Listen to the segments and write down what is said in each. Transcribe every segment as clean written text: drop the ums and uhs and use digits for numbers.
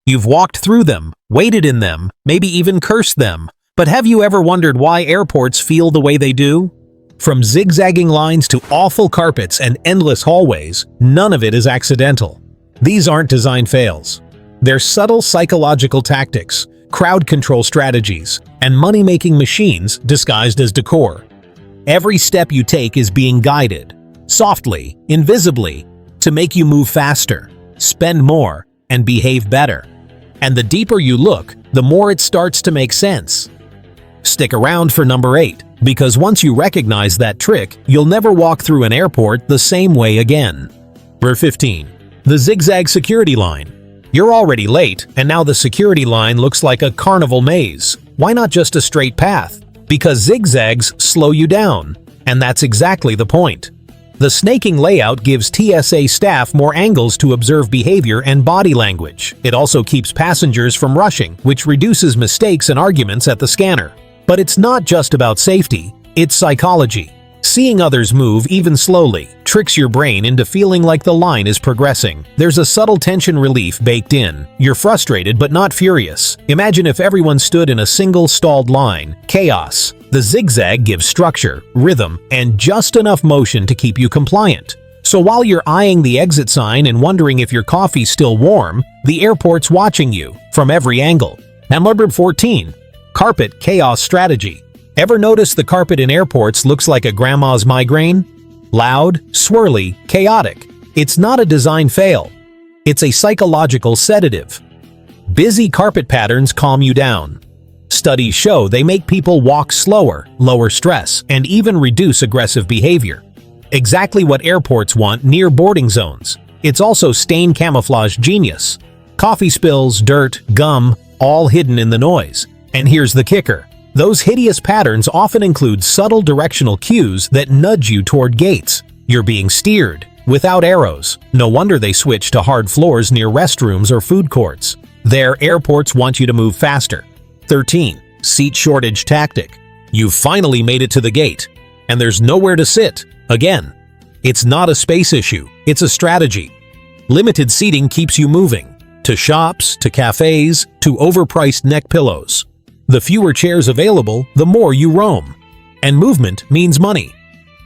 You've walked through them, waited in them, maybe even cursed them. But have you ever wondered why airports feel the way they do? From zigzagging lines to awful carpets and endless hallways, none of it is accidental. These aren't design fails. They're subtle psychological tactics, crowd control strategies, and money-making machines disguised as decor. Every step you take is being guided, softly, invisibly, to make you move faster, spend more, and behave better. And the deeper you look, the more it starts to make sense. Stick around for number 8, because once you recognize that trick, you'll never walk through an airport the same way again. Number 15. The zigzag security line. You're already late, and now the security line looks like a carnival maze. Why not just a straight path? Because zigzags slow you down, and that's exactly the point. The snaking layout gives TSA staff more angles to observe behavior and body language. It also keeps passengers from rushing, which reduces mistakes and arguments at the scanner. But it's not just about safety, it's psychology. Seeing others move even slowly tricks your brain into feeling like the line is progressing. There's a subtle tension relief baked in. You're frustrated but not furious. Imagine if everyone stood in a single stalled line. Chaos. The zigzag gives structure, rhythm, and just enough motion to keep you compliant. So while you're eyeing the exit sign and wondering if your coffee's still warm, the airport's watching you from every angle. And number 14. Carpet chaos strategy. Ever notice the carpet in airports looks like a grandma's migraine? Loud, swirly, chaotic. It's not a design fail. It's a psychological sedative. Busy carpet patterns calm you down. Studies show they make people walk slower, lower stress, and even reduce aggressive behavior. Exactly what airports want near boarding zones. It's also stain camouflage genius. Coffee spills, dirt, gum, all hidden in the noise. And here's the kicker. Those hideous patterns often include subtle directional cues that nudge you toward gates. You're being steered, without arrows. No wonder they switch to hard floors near restrooms or food courts. Their airports want you to move faster. 13. Seat shortage tactic. You've finally made it to the gate, and there's nowhere to sit. Again, it's not a space issue, it's a strategy. Limited seating keeps you moving. To shops, to cafes, to overpriced neck pillows. The fewer chairs available, the more you roam. And movement means money.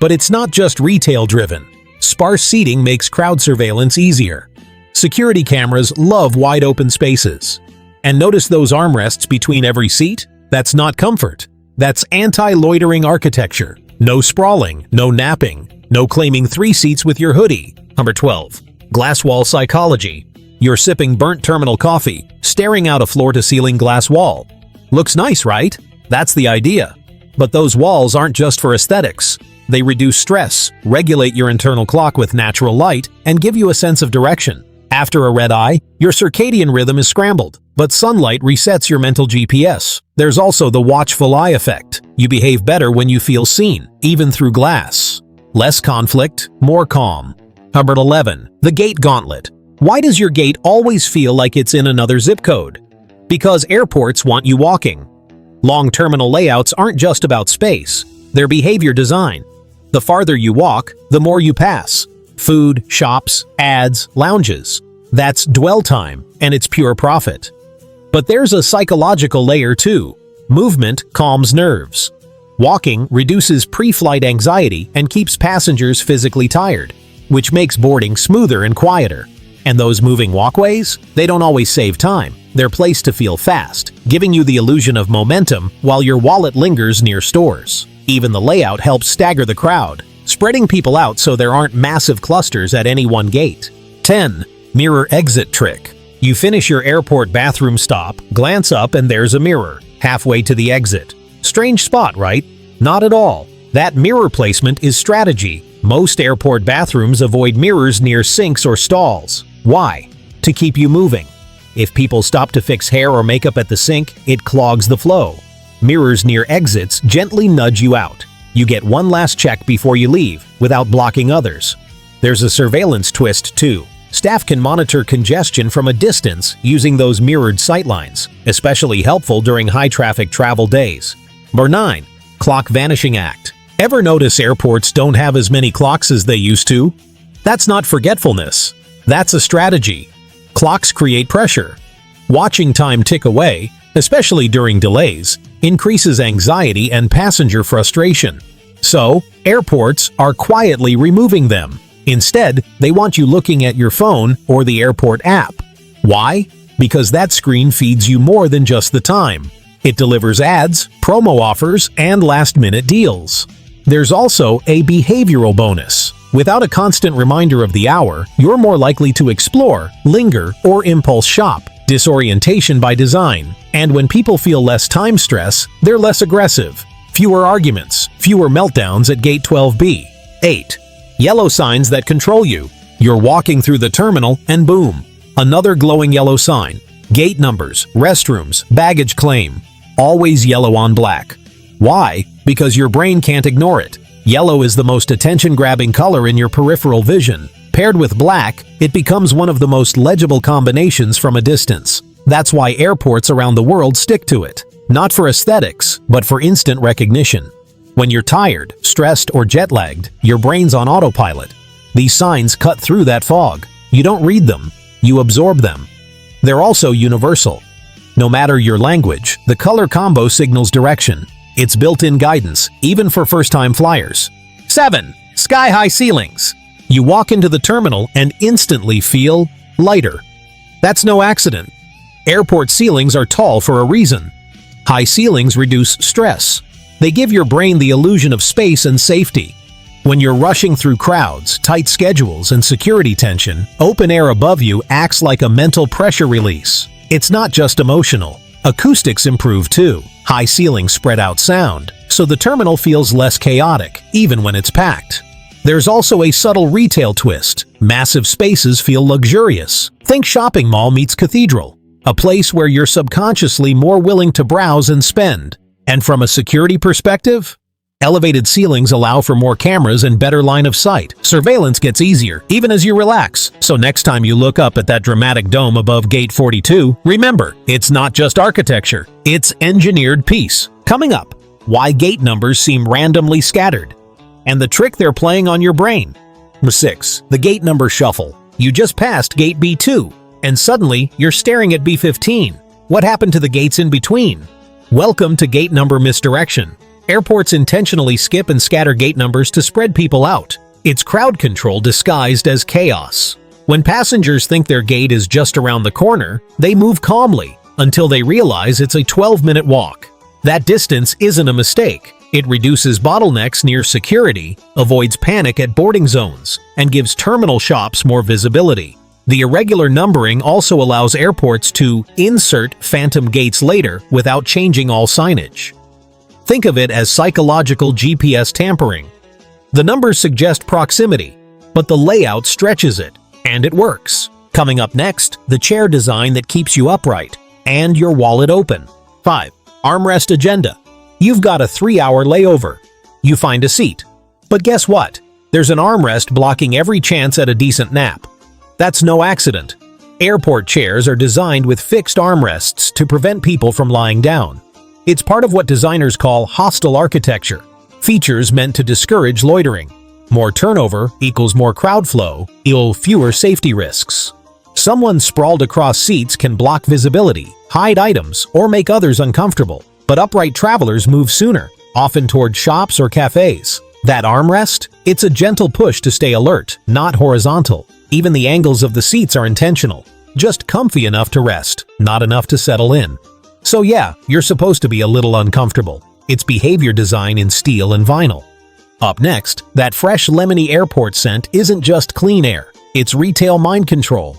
But it's not just retail-driven. Sparse seating makes crowd surveillance easier. Security cameras love wide-open spaces. And notice those armrests between every seat? That's not comfort. That's anti-loitering architecture. No sprawling, no napping, no claiming 3 seats with your hoodie. Number 12. Glass wall psychology. You're sipping burnt terminal coffee, staring out a floor-to-ceiling glass wall. Looks nice, right? That's the idea. But those walls aren't just for aesthetics. They reduce stress, regulate your internal clock with natural light, and give you a sense of direction. After a red eye, your circadian rhythm is scrambled, but sunlight resets your mental GPS. There's also the watchful eye effect. You behave better when you feel seen, even through glass. Less conflict, more calm. Number 11. The gate gauntlet. Why does your gate always feel like it's in another zip code? Because airports want you walking. Long terminal layouts aren't just about space, they're behavior design. The farther you walk, the more you pass. Food, shops, ads, lounges. That's dwell time, and it's pure profit. But there's a psychological layer too. Movement calms nerves. Walking reduces pre-flight anxiety and keeps passengers physically tired, which makes boarding smoother and quieter. And those moving walkways? They don't always save time. They're placed to feel fast, giving you the illusion of momentum while your wallet lingers near stores. Even the layout helps stagger the crowd, spreading people out so there aren't massive clusters at any one gate. 10. Mirror exit trick. You finish your airport bathroom stop, glance up, and there's a mirror, halfway to the exit. Strange spot, right? Not at all. That mirror placement is strategy. Most airport bathrooms avoid mirrors near sinks or stalls. Why? To keep you moving. If people stop to fix hair or makeup at the sink, it clogs the flow. Mirrors near exits gently nudge you out. You get one last check before you leave, without blocking others. There's a surveillance twist too. Staff can monitor congestion from a distance using those mirrored sightlines, especially helpful during high-traffic travel days. Number 9. Clock Vanishing Act. Ever notice airports don't have as many clocks as they used to? That's not forgetfulness. That's a strategy. Clocks create pressure. Watching time tick away, especially during delays, increases anxiety and passenger frustration. So, airports are quietly removing them. Instead, they want you looking at your phone or the airport app. Why? Because that screen feeds you more than just the time. It delivers ads, promo offers, and last-minute deals. There's also a behavioral bonus. Without a constant reminder of the hour, you're more likely to explore, linger, or impulse shop. Disorientation by design. And when people feel less time stress, they're less aggressive. Fewer arguments, fewer meltdowns at Gate 12B. 8. Yellow signs that control you. You're walking through the terminal and boom, another glowing yellow sign. Gate numbers, restrooms, baggage claim. Always yellow on black. Why? Because your brain can't ignore it. Yellow is the most attention-grabbing color in your peripheral vision. Paired with black, it becomes one of the most legible combinations from a distance. That's why airports around the world stick to it. Not for aesthetics, but for instant recognition. When you're tired, stressed, or jet-lagged, your brain's on autopilot. These signs cut through that fog. You don't read them, you absorb them. They're also universal. No matter your language, the color combo signals direction. It's built-in guidance, even for first-time flyers. 7. Sky-high ceilings. You walk into the terminal and instantly feel lighter. That's no accident. Airport ceilings are tall for a reason. High ceilings reduce stress. They give your brain the illusion of space and safety. When you're rushing through crowds, tight schedules, and security tension, open air above you acts like a mental pressure release. It's not just emotional. Acoustics improve too. High ceilings spread out sound, so the terminal feels less chaotic, even when it's packed. There's also a subtle retail twist. Massive spaces feel luxurious. Think shopping mall meets cathedral, a place where you're subconsciously more willing to browse and spend. And from a security perspective, elevated ceilings allow for more cameras and better line of sight. Surveillance gets easier, even as you relax. So next time you look up at that dramatic dome above Gate 42, remember, it's not just architecture, it's engineered peace. Coming up, why gate numbers seem randomly scattered, and the trick they're playing on your brain. 6. The gate number shuffle. You just passed Gate B2, and suddenly you're staring at B15. What happened to the gates in between? Welcome to gate number misdirection. Airports intentionally skip and scatter gate numbers to spread people out. It's crowd control disguised as chaos. When passengers think their gate is just around the corner, they move calmly until they realize it's a 12-minute walk. That distance isn't a mistake. It reduces bottlenecks near security, avoids panic at boarding zones, and gives terminal shops more visibility. The irregular numbering also allows airports to insert phantom gates later without changing all signage. Think of it as psychological GPS tampering. The numbers suggest proximity, but the layout stretches it, and it works. Coming up next, the chair design that keeps you upright and your wallet open. 5. Armrest agenda. You've got a 3-hour layover. You find a seat. But guess what? There's an armrest blocking every chance at a decent nap. That's no accident. Airport chairs are designed with fixed armrests to prevent people from lying down. It's part of what designers call hostile architecture, features meant to discourage loitering. More turnover equals more crowd flow, fewer safety risks. Someone sprawled across seats can block visibility, hide items, or make others uncomfortable. But upright travelers move sooner, often toward shops or cafes. That armrest? It's a gentle push to stay alert, not horizontal. Even the angles of the seats are intentional. Just comfy enough to rest, not enough to settle in. So yeah, you're supposed to be a little uncomfortable. It's behavior design in steel and vinyl. Up next, that fresh lemony airport scent isn't just clean air, it's retail mind control.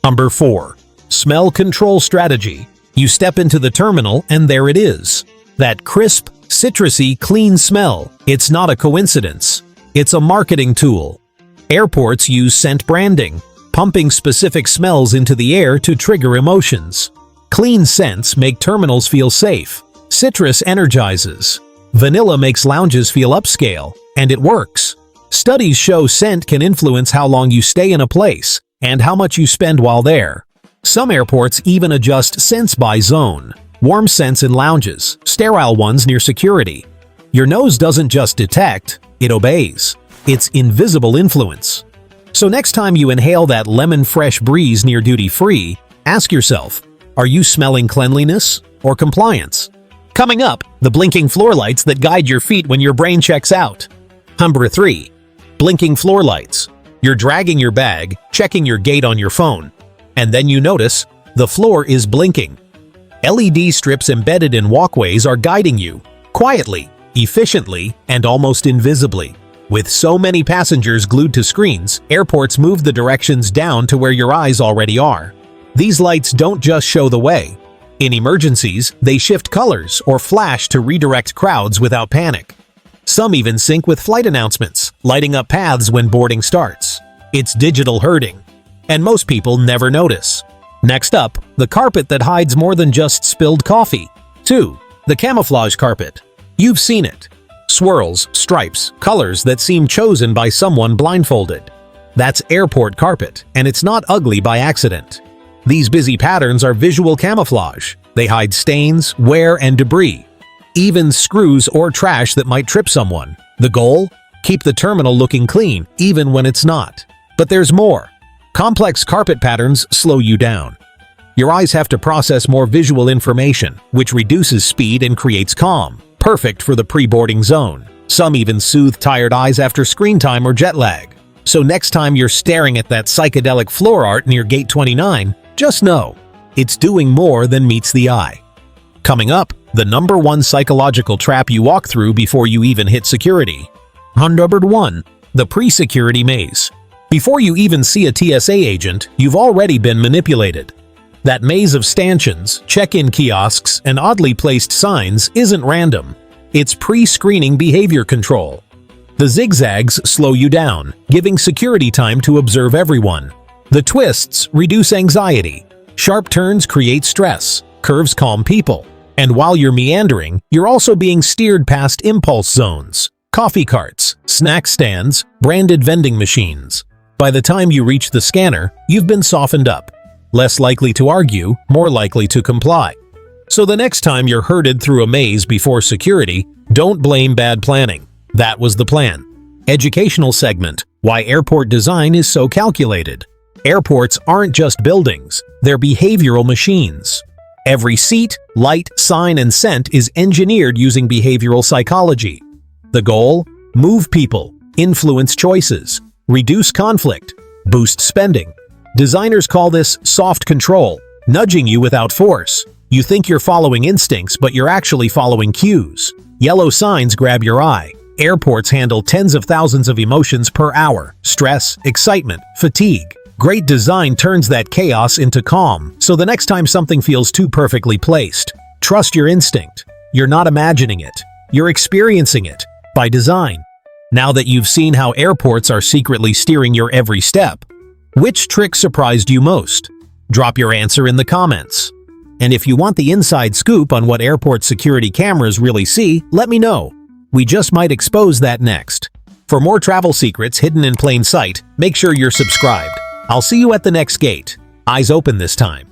Number 4. Smell control strategy. You step into the terminal and there it is. That crisp, citrusy, clean smell. It's not a coincidence. It's a marketing tool. Airports use scent branding, pumping specific smells into the air to trigger emotions. Clean scents make terminals feel safe. Citrus energizes. Vanilla makes lounges feel upscale, and it works. Studies show scent can influence how long you stay in a place and how much you spend while there. Some airports even adjust scents by zone. Warm scents in lounges, sterile ones near security. Your nose doesn't just detect, it obeys. It's invisible influence. So next time you inhale that lemon fresh breeze near duty-free, ask yourself, Are you smelling cleanliness or compliance? Coming up, the blinking floor lights that guide your feet when your brain checks out. Number 3. Blinking floor lights. You're dragging your bag, checking your gate on your phone, and then you notice the floor is blinking. LED strips embedded in walkways are guiding you, quietly, efficiently, and almost invisibly. With so many passengers glued to screens, airports move the directions down to where your eyes already are. These lights don't just show the way. In emergencies, they shift colors or flash to redirect crowds without panic. Some even sync with flight announcements, lighting up paths when boarding starts. It's digital herding, and most people never notice. Next up, the carpet that hides more than just spilled coffee. 2. The camouflage carpet. You've seen it. Swirls, stripes, colors that seem chosen by someone blindfolded. That's airport carpet, and it's not ugly by accident. These busy patterns are visual camouflage. They hide stains, wear, and debris. Even screws or trash that might trip someone. The goal? Keep the terminal looking clean, even when it's not. But there's more. Complex carpet patterns slow you down. Your eyes have to process more visual information, which reduces speed and creates calm. Perfect for the pre-boarding zone. Some even soothe tired eyes after screen time or jet lag. So next time you're staring at that psychedelic floor art near Gate 29, just know, it's doing more than meets the eye. Coming up, the number 1 psychological trap you walk through before you even hit security. On number 1, the pre-security maze. Before you even see a TSA agent, you've already been manipulated. That maze of stanchions, check-in kiosks, and oddly placed signs isn't random. It's pre-screening behavior control. The zigzags slow you down, giving security time to observe everyone. The twists reduce anxiety. Sharp turns create stress. Curves calm people. And while you're meandering, you're also being steered past impulse zones, coffee carts, snack stands, branded vending machines. By the time you reach the scanner, you've been softened up. Less likely to argue, more likely to comply. So the next time you're herded through a maze before security, don't blame bad planning. That was the plan. Educational segment: why airport design is so calculated. Airports aren't just buildings, they're behavioral machines. Every seat, light, sign, and scent is engineered using behavioral psychology. The goal? Move people, influence choices, reduce conflict, boost spending. Designers call this soft control, nudging you without force. You think you're following instincts, but you're actually following cues. Yellow signs grab your eye. Airports handle tens of thousands of emotions per hour: stress, excitement, fatigue. Great design turns that chaos into calm, so the next time something feels too perfectly placed, trust your instinct. You're not imagining it. You're experiencing it by design. Now that you've seen how airports are secretly steering your every step, which trick surprised you most? Drop your answer in the comments. And if you want the inside scoop on what airport security cameras really see, let me know. We just might expose that next. For more travel secrets hidden in plain sight, make sure you're subscribed. I'll see you at the next gate. Eyes open this time.